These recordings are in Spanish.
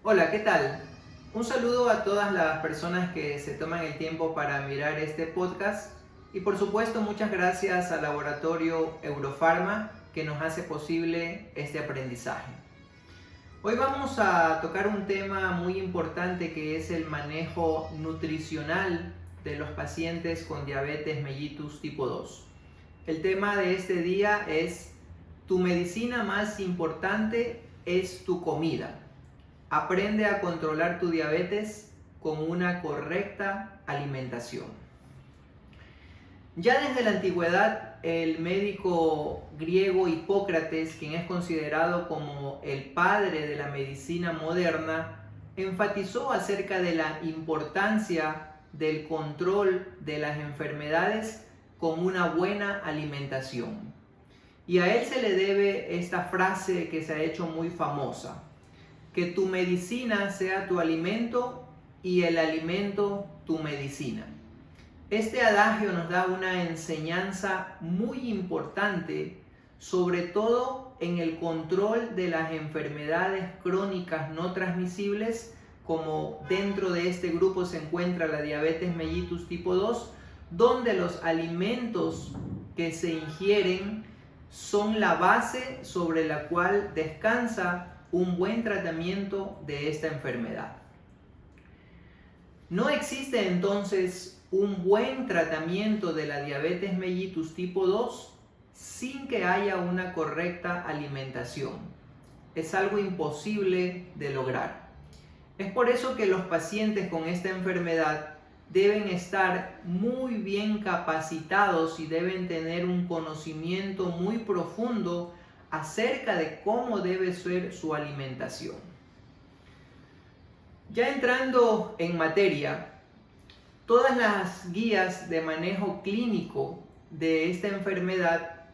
Hola, ¿qué tal? Un saludo a todas las personas que se toman el tiempo para mirar este podcast y por supuesto muchas gracias al laboratorio Eurofarma que nos hace posible este aprendizaje. Hoy vamos a tocar un tema muy importante que es el manejo nutricional de los pacientes con diabetes mellitus tipo 2. El tema de este día es: tu medicina más importante es tu comida. Aprende a controlar tu diabetes con una correcta alimentación. Ya desde la antigüedad, el médico griego Hipócrates, quien es considerado como el padre de la medicina moderna, enfatizó acerca de la importancia del control de las enfermedades con una buena alimentación. Y a él se le debe esta frase que se ha hecho muy famosa: que tu medicina sea tu alimento y el alimento tu medicina. Este adagio nos da una enseñanza muy importante, sobre todo en el control de las enfermedades crónicas no transmisibles, como dentro de este grupo se encuentra la diabetes mellitus tipo 2, donde los alimentos que se ingieren son la base sobre la cual descansa un buen tratamiento de esta enfermedad. No existe entonces un buen tratamiento de la diabetes mellitus tipo 2 sin que haya una correcta alimentación. Es algo imposible de lograr. Es por eso que los pacientes con esta enfermedad deben estar muy bien capacitados y deben tener un conocimiento muy profundo acerca de cómo debe ser su alimentación. Ya entrando en materia, todas las guías de manejo clínico de esta enfermedad,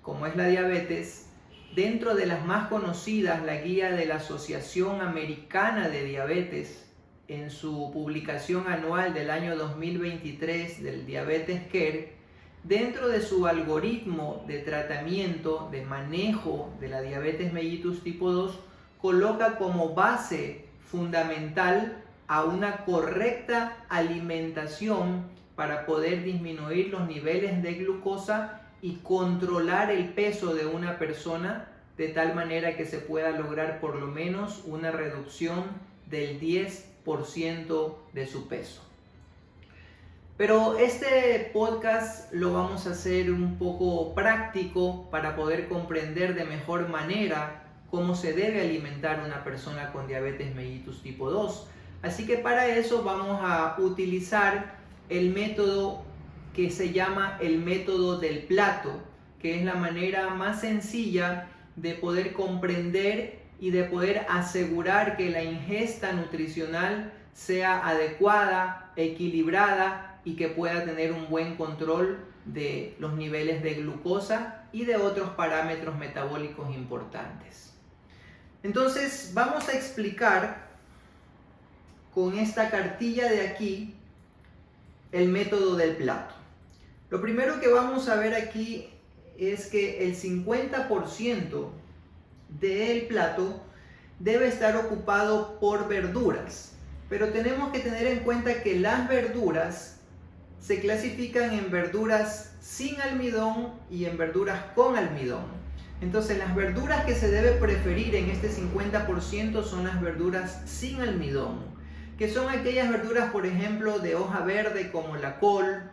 como es la diabetes, dentro de las más conocidas, la guía de la Asociación Americana de Diabetes, en su publicación anual del año 2023 del Diabetes Care, dentro de su algoritmo de tratamiento, de manejo de la diabetes mellitus tipo 2, coloca como base fundamental a una correcta alimentación para poder disminuir los niveles de glucosa y controlar el peso de una persona de tal manera que se pueda lograr por lo menos una reducción del 10% de su peso. Pero este podcast lo vamos a hacer un poco práctico para poder comprender de mejor manera cómo se debe alimentar una persona con diabetes mellitus tipo 2. Así que para eso vamos a utilizar el método que se llama el método del plato, que es la manera más sencilla de poder comprender y de poder asegurar que la ingesta nutricional sea adecuada, equilibrada y que pueda tener un buen control de los niveles de glucosa y de otros parámetros metabólicos importantes. Entonces vamos a explicar con esta cartilla de aquí el método del plato. Lo primero que vamos a ver aquí es que el 50% del plato debe estar ocupado por verduras, pero tenemos que tener en cuenta que las verduras se clasifican en verduras sin almidón y en verduras con almidón. Entonces las verduras que se debe preferir en este 50% son las verduras sin almidón, que son aquellas verduras, por ejemplo, de hoja verde como la col,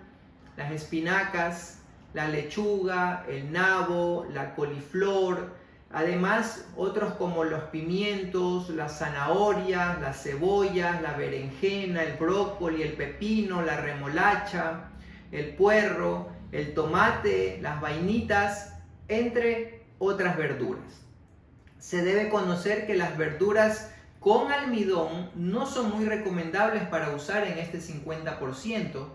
las espinacas, la lechuga, el nabo, la coliflor. Además, otros como los pimientos, las zanahorias, las cebollas, la berenjena, el brócoli, el pepino, la remolacha, el puerro, el tomate, las vainitas, entre otras verduras. Se debe conocer que las verduras con almidón no son muy recomendables para usar en este 50%.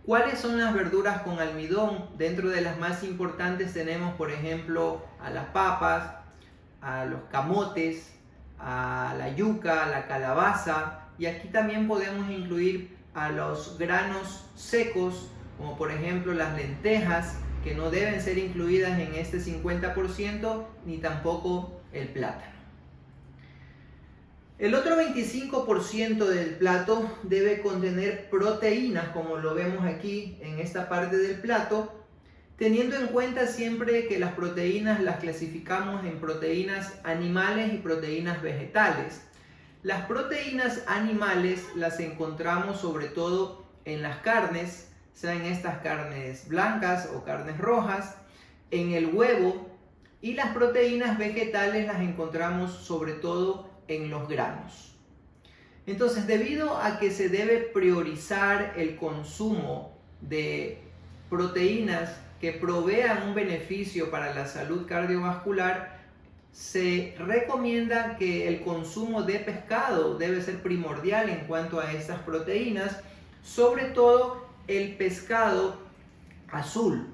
¿Cuáles son las verduras con almidón? Dentro de las más importantes tenemos, por ejemplo, a las papas, a los camotes, a la yuca, a la calabaza, y aquí también podemos incluir a los granos secos, como por ejemplo las lentejas, que no deben ser incluidas en este 50%, ni tampoco el plátano. El otro 25% del plato debe contener proteínas, como lo vemos aquí en esta parte del plato, teniendo en cuenta siempre que las proteínas las clasificamos en proteínas animales y proteínas vegetales. Las proteínas animales las encontramos sobre todo en las carnes, sean estas carnes blancas o carnes rojas, en el huevo, y las proteínas vegetales las encontramos sobre todo en los granos. Entonces, debido a que se debe priorizar el consumo de proteínas que provean un beneficio para la salud cardiovascular, se recomienda que el consumo de pescado debe ser primordial en cuanto a estas proteínas, sobre todo el pescado azul.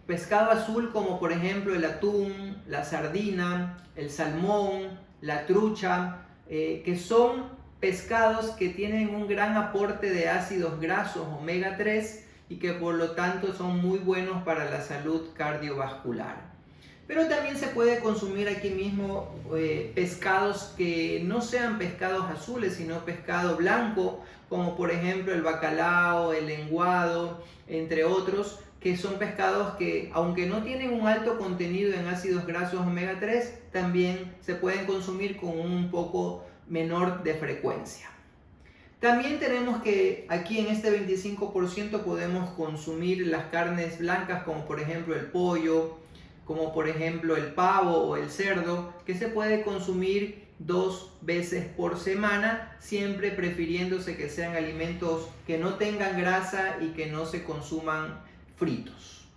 Pescado azul como por ejemplo el atún, la sardina, el salmón, la trucha, que son pescados que tienen un gran aporte de ácidos grasos omega 3 y que por lo tanto son muy buenos para la salud cardiovascular. Pero también se puede consumir aquí mismo pescados que no sean pescados azules, sino pescado blanco, como por ejemplo el bacalao, el lenguado, entre otros, que son pescados que, aunque no tienen un alto contenido en ácidos grasos omega 3, también se pueden consumir con un poco menor de frecuencia. También tenemos que aquí en este 25% podemos consumir las carnes blancas, como por ejemplo el pollo, como por ejemplo el pavo o el cerdo, que se puede consumir 2 veces por semana, siempre prefiriéndose que sean alimentos que no tengan grasa y que no se consuman fritos.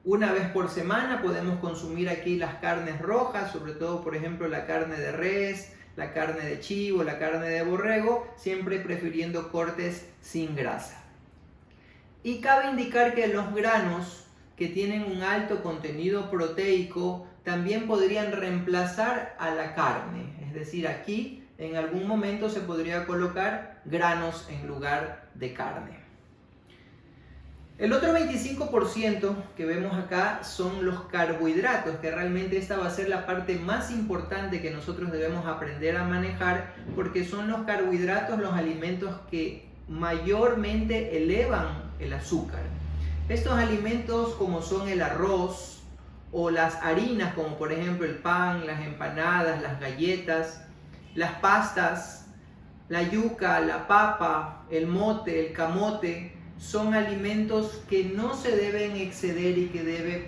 Una vez por semana podemos consumir aquí las carnes rojas, sobre todo por ejemplo la carne de res, la carne de chivo, la carne de borrego, siempre prefiriendo cortes sin grasa. Y cabe indicar que los granos que tienen un alto contenido proteico también podrían reemplazar a la carne. Es decir, aquí en algún momento se podría colocar granos en lugar de carne. El otro 25% que vemos acá son los carbohidratos, que realmente esta va a ser la parte más importante que nosotros debemos aprender a manejar, porque son los carbohidratos los alimentos que mayormente elevan el azúcar. Estos alimentos como son el arroz o las harinas, como por ejemplo el pan, las empanadas, las galletas, las pastas, la yuca, la papa, el mote, el camote, son alimentos que no se deben exceder y que debe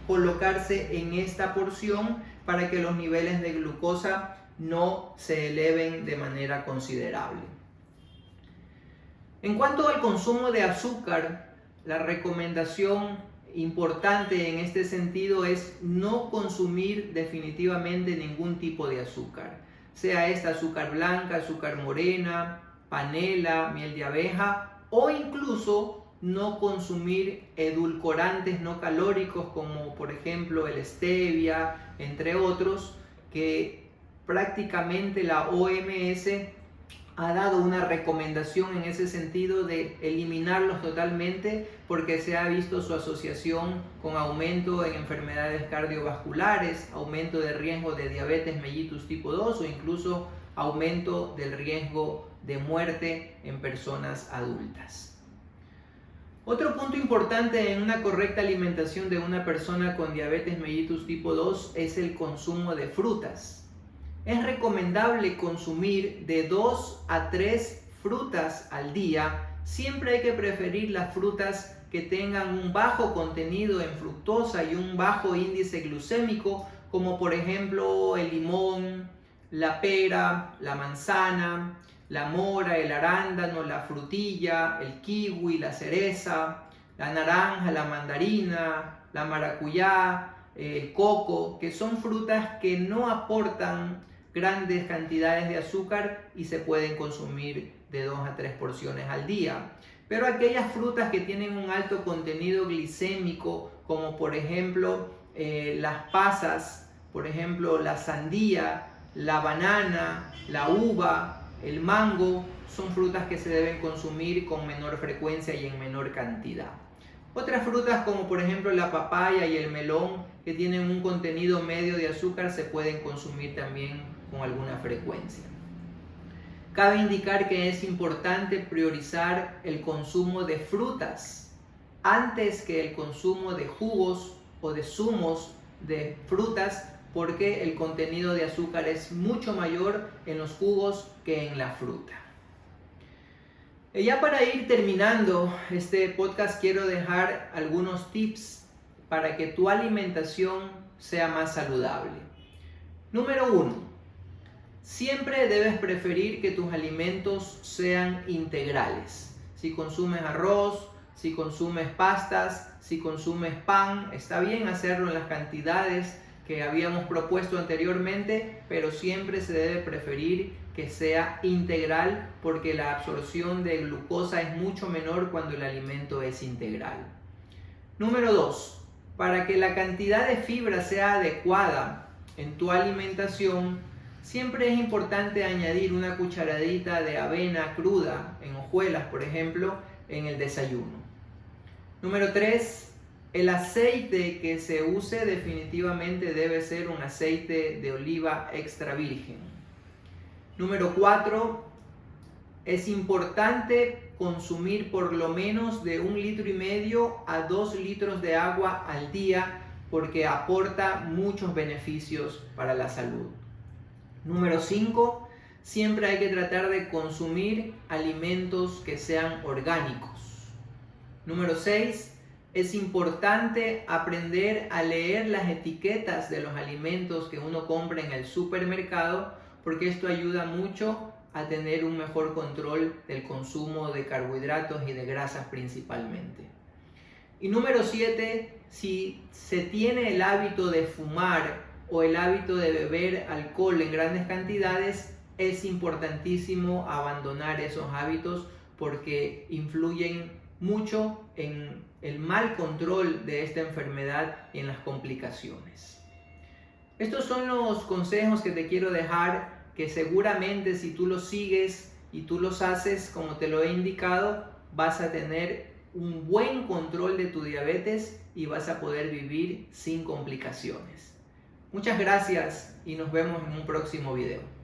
colocarse en esta porción para que los niveles de glucosa no se eleven de manera considerable. En cuanto al consumo de azúcar, la recomendación importante en este sentido es no consumir definitivamente ningún tipo de azúcar, sea esta azúcar blanca, azúcar morena, panela, miel de abeja, o incluso no consumir edulcorantes no calóricos como por ejemplo el stevia, entre otros, que prácticamente la OMS ha dado una recomendación en ese sentido de eliminarlos totalmente porque se ha visto su asociación con aumento en enfermedades cardiovasculares, aumento de riesgo de diabetes mellitus tipo 2 o incluso aumento del riesgo de muerte en personas adultas. Otro punto importante en una correcta alimentación de una persona con diabetes mellitus tipo 2 es el consumo de frutas. Es recomendable consumir de 2 a 3 frutas al día. Siempre hay que preferir las frutas que tengan un bajo contenido en fructosa y un bajo índice glucémico, como por ejemplo el limón, la pera, la manzana, la mora, el arándano, la frutilla, el kiwi, la cereza, la naranja, la mandarina, la maracuyá, el coco, que son frutas que no aportan grandes cantidades de azúcar y se pueden consumir de 2 a 3 porciones al día. Pero aquellas frutas que tienen un alto contenido glicémico, como por ejemplo las pasas, por ejemplo la sandía, la banana, la uva, el mango, son frutas que se deben consumir con menor frecuencia y en menor cantidad. Otras frutas como por ejemplo la papaya y el melón, que tienen un contenido medio de azúcar, se pueden consumir también con alguna frecuencia. Cabe indicar que es importante priorizar el consumo de frutas antes que el consumo de jugos o de zumos de frutas, porque el contenido de azúcar es mucho mayor en los jugos que en la fruta. Y ya para ir terminando este podcast, quiero dejar algunos tips para que tu alimentación sea más saludable. Número 1. Siempre debes preferir que tus alimentos sean integrales. Si consumes arroz, si consumes pastas, si consumes pan, está bien hacerlo en las cantidades que habíamos propuesto anteriormente, pero siempre se debe preferir que sea integral, porque la absorción de glucosa es mucho menor cuando el alimento es integral. Número 2. Para que la cantidad de fibra sea adecuada en tu alimentación, siempre es importante añadir una cucharadita de avena cruda en hojuelas, por ejemplo, en el desayuno. Número 3. El aceite que se use definitivamente debe ser un aceite de oliva extra virgen. Número 4. Es importante consumir por lo menos de 1,5 litros a 2 litros de agua al día, porque aporta muchos beneficios para la salud. Número 5. Siempre hay que tratar de consumir alimentos que sean orgánicos. Número 6. Es importante aprender a leer las etiquetas de los alimentos que uno compra en el supermercado, porque esto ayuda mucho a tener un mejor control del consumo de carbohidratos y de grasas principalmente. Y número 7, si se tiene el hábito de fumar o el hábito de beber alcohol en grandes cantidades, es importantísimo abandonar esos hábitos, porque influyen mucho en el mal control de esta enfermedad y en las complicaciones. Estos son los consejos que te quiero dejar, que seguramente si tú los sigues y tú los haces como te lo he indicado, vas a tener un buen control de tu diabetes y vas a poder vivir sin complicaciones. Muchas gracias y nos vemos en un próximo video.